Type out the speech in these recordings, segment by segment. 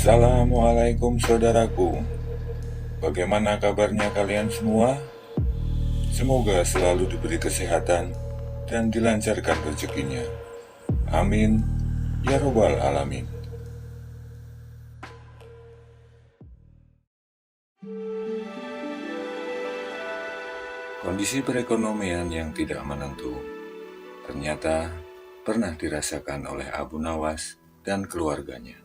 Assalamualaikum saudaraku. Bagaimana kabarnya kalian semua? Semoga selalu diberi kesehatan dan dilancarkan rezekinya. Amin ya robbal alamin. Kondisi perekonomian yang tidak menentu ternyata pernah dirasakan oleh Abu Nawas dan keluarganya.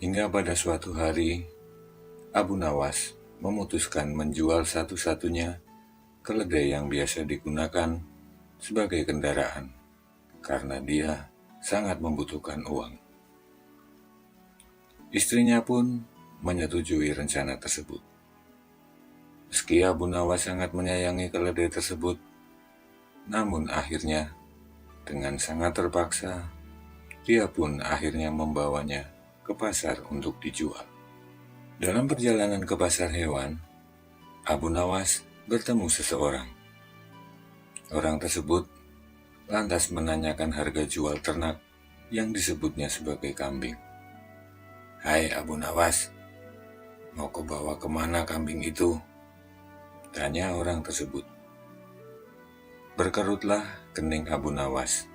Hingga pada suatu hari, Abu Nawas memutuskan menjual satu-satunya keledai yang biasa digunakan sebagai kendaraan karena dia sangat membutuhkan uang. Istrinya pun menyetujui rencana tersebut. Meski Abu Nawas sangat menyayangi keledai tersebut, namun akhirnya dengan sangat terpaksa, dia pun akhirnya membawanya ke pasar untuk dijual. Dalam perjalanan ke pasar hewan, Abu Nawas bertemu seseorang. Orang tersebut lantas menanyakan harga jual ternak yang disebutnya sebagai kambing. "Hai Abu Nawas, mau kau bawa kemana kambing itu?" tanya orang tersebut. Berkerutlah kening Abu Nawas,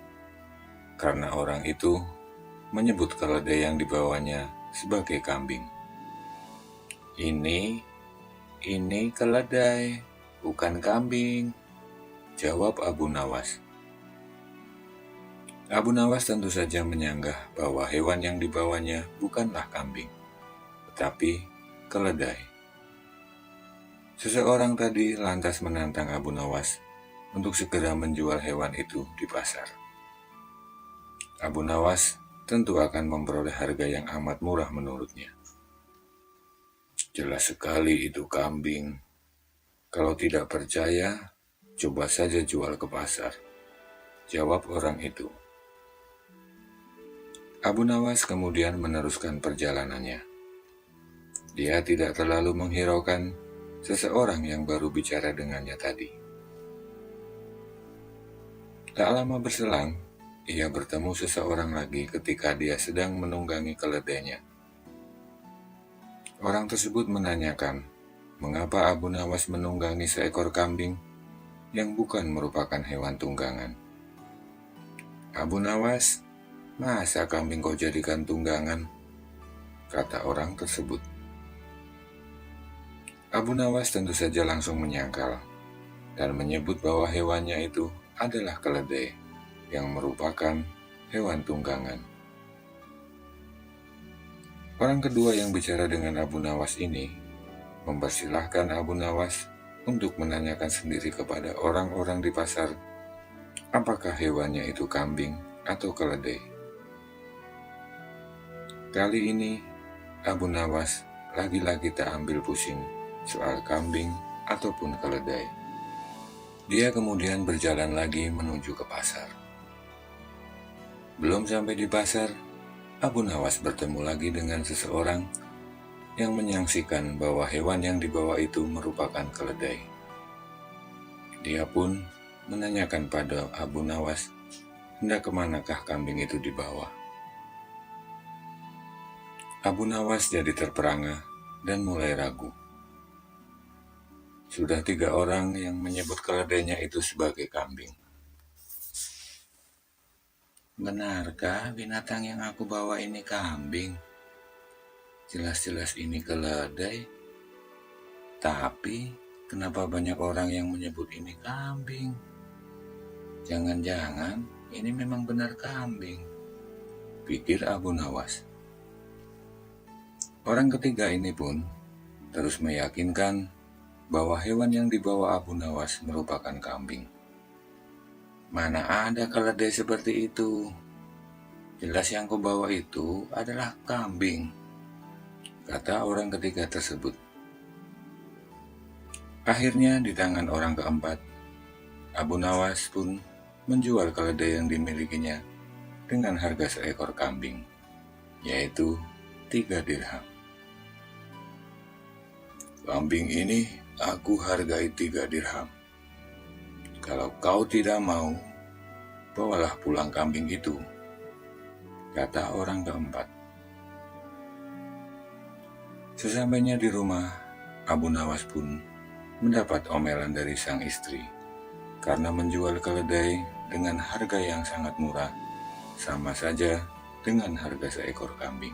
karena orang itu menyebut keledai yang dibawanya sebagai kambing. Ini keledai, bukan kambing," jawab Abu Nawas. Abu Nawas tentu saja menyanggah bahwa hewan yang dibawanya bukanlah kambing, tetapi keledai. Seseorang tadi lantas menantang Abu Nawas untuk segera menjual hewan itu di pasar. Abu Nawas tentu akan memperoleh harga yang amat murah menurutnya. "Jelas sekali itu kambing. Kalau tidak percaya, coba saja jual ke pasar," jawab orang itu. Abu Nawas kemudian meneruskan perjalanannya. Dia tidak terlalu menghiraukan seseorang yang baru bicara dengannya tadi. Tak lama berselang, ia bertemu seseorang lagi ketika dia sedang menunggangi keledainya. Orang tersebut menanyakan, mengapa Abu Nawas menunggangi seekor kambing yang bukan merupakan hewan tunggangan. "Abu Nawas, masa kambing kau jadikan tunggangan?" kata orang tersebut. Abu Nawas tentu saja langsung menyangkal dan menyebut bahwa hewannya itu adalah keledai yang merupakan hewan tunggangan. Orang kedua yang bicara dengan Abu Nawas ini mempersilahkan Abu Nawas untuk menanyakan sendiri kepada orang-orang di pasar apakah hewannya itu kambing atau keledai. Kali ini Abu Nawas lagi-lagi tak ambil pusing soal kambing ataupun keledai. Dia kemudian berjalan lagi menuju ke pasar. Belum sampai di pasar, Abu Nawas bertemu lagi dengan seseorang yang menyaksikan bahwa hewan yang dibawa itu merupakan keledai. Dia pun menanyakan pada Abu Nawas, hendak kemanakah kambing itu dibawa. Abu Nawas jadi terperangah dan mulai ragu. Sudah 3 orang yang menyebut keledainya itu sebagai kambing. "Benarkah binatang yang aku bawa ini kambing? Jelas-jelas ini keledai. Tapi kenapa banyak orang yang menyebut ini kambing? Jangan-jangan ini memang benar kambing," pikir Abu Nawas. Orang ketiga ini pun terus meyakinkan bahwa hewan yang dibawa Abu Nawas merupakan kambing. "Mana ada keledai seperti itu? Jelas yang kau bawa itu adalah kambing," kata orang ketiga tersebut. Akhirnya di tangan orang keempat, Abu Nawas pun menjual keledai yang dimilikinya dengan harga seekor kambing, yaitu 3 dirham. "Kambing ini aku hargai 3 dirham. Kalau kau tidak mau, bawalah pulang kambing itu," kata orang keempat. Sesampainya di rumah, Abu Nawas pun mendapat omelan dari sang istri karena menjual keledai dengan harga yang sangat murah, sama saja dengan harga seekor kambing.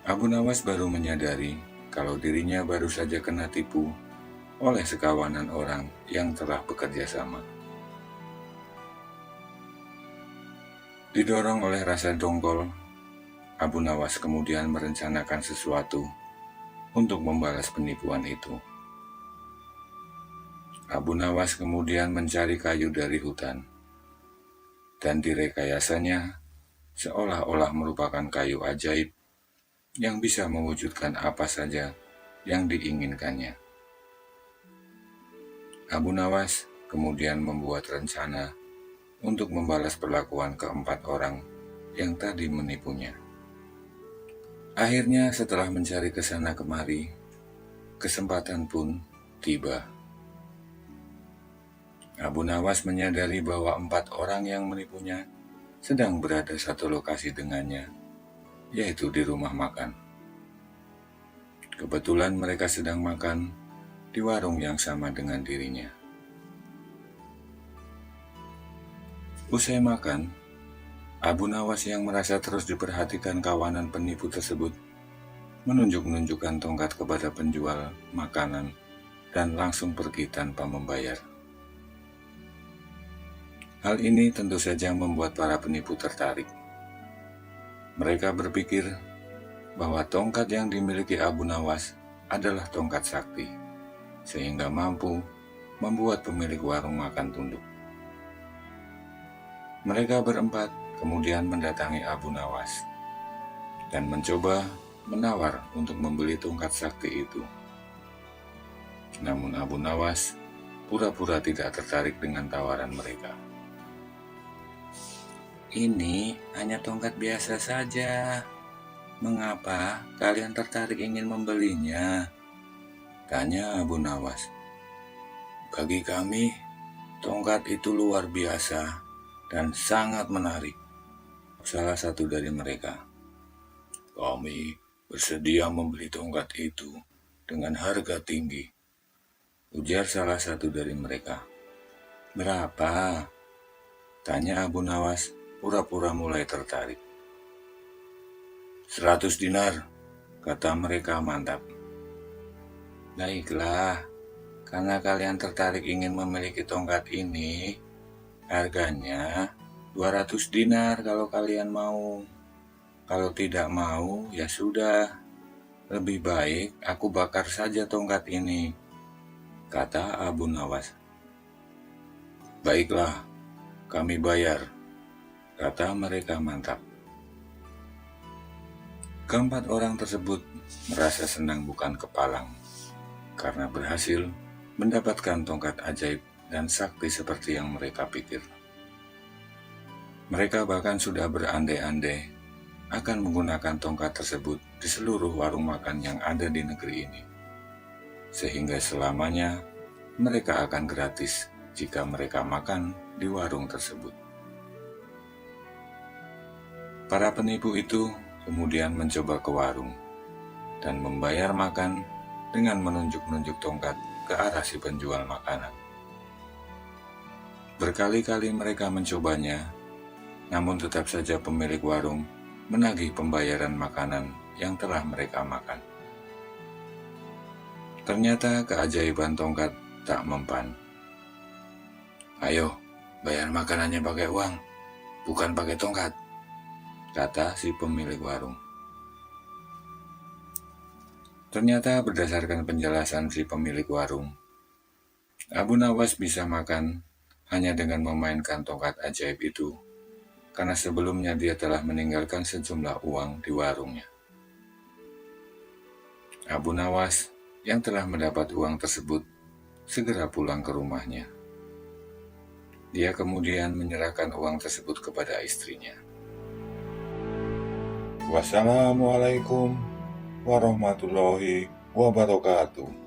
Abu Nawas baru menyadari kalau dirinya baru saja kena tipu oleh sekawanan orang yang telah bekerja sama. Didorong oleh rasa dongkol, Abu Nawas kemudian merencanakan sesuatu untuk membalas penipuan itu. Abu Nawas kemudian mencari kayu dari hutan, dan direkayasanya seolah-olah merupakan kayu ajaib yang bisa mewujudkan apa saja yang diinginkannya. Abu Nawas kemudian membuat rencana untuk membalas perlakuan keempat orang yang tadi menipunya. Akhirnya setelah mencari kesana kemari, kesempatan pun tiba. Abu Nawas menyadari bahwa 4 orang yang menipunya sedang berada satu lokasi dengannya, yaitu di rumah makan. Kebetulan mereka sedang makan di warung yang sama dengan dirinya. Usai makan, Abu Nawas yang merasa terus diperhatikan kawanan penipu tersebut menunjuk-nunjukkan tongkat kepada penjual makanan dan langsung pergi tanpa membayar. Hal ini tentu saja membuat para penipu tertarik. Mereka berpikir bahwa tongkat yang dimiliki Abu Nawas adalah tongkat sakti, sehingga mampu membuat pemilik warung makan tunduk. Mereka berempat kemudian mendatangi Abu Nawas dan mencoba menawar untuk membeli tongkat sakti itu. Namun Abu Nawas pura-pura tidak tertarik dengan tawaran mereka. "Ini hanya tongkat biasa saja. Mengapa kalian tertarik ingin membelinya?" tanya Abu Nawas. "Bagi kami, tongkat itu luar biasa dan sangat menarik," salah satu dari mereka. "Kami bersedia membeli tongkat itu dengan harga tinggi," ujar salah satu dari mereka. "Berapa?" tanya Abu Nawas, pura-pura mulai tertarik. 100 dinar, kata mereka mantap. "Baiklah, karena kalian tertarik ingin memiliki tongkat ini, harganya 200 dinar kalau kalian mau. Kalau tidak mau, ya sudah. Lebih baik aku bakar saja tongkat ini," kata Abu Nawas. "Baiklah, kami bayar," kata mereka mantap. Keempat orang tersebut merasa senang bukan kepalang, karena berhasil mendapatkan tongkat ajaib dan sakti seperti yang mereka pikir. Mereka bahkan sudah berandai-andai akan menggunakan tongkat tersebut di seluruh warung makan yang ada di negeri ini, sehingga selamanya mereka akan gratis jika mereka makan di warung tersebut. Para penipu itu kemudian mencoba ke warung dan membayar makan dengan menunjuk-nunjuk tongkat ke arah si penjual makanan. Berkali-kali mereka mencobanya, namun tetap saja pemilik warung menagih pembayaran makanan yang telah mereka makan. Ternyata keajaiban tongkat tak mempan. "Ayo, bayar makanannya pakai uang, bukan pakai tongkat," kata si pemilik warung. Ternyata berdasarkan penjelasan si pemilik warung, Abu Nawas bisa makan hanya dengan memainkan tongkat ajaib itu, karena sebelumnya dia telah meninggalkan sejumlah uang di warungnya. Abu Nawas yang telah mendapat uang tersebut segera pulang ke rumahnya. Dia kemudian menyerahkan uang tersebut kepada istrinya. Wassalamualaikum warahmatullahi wabarakatuh.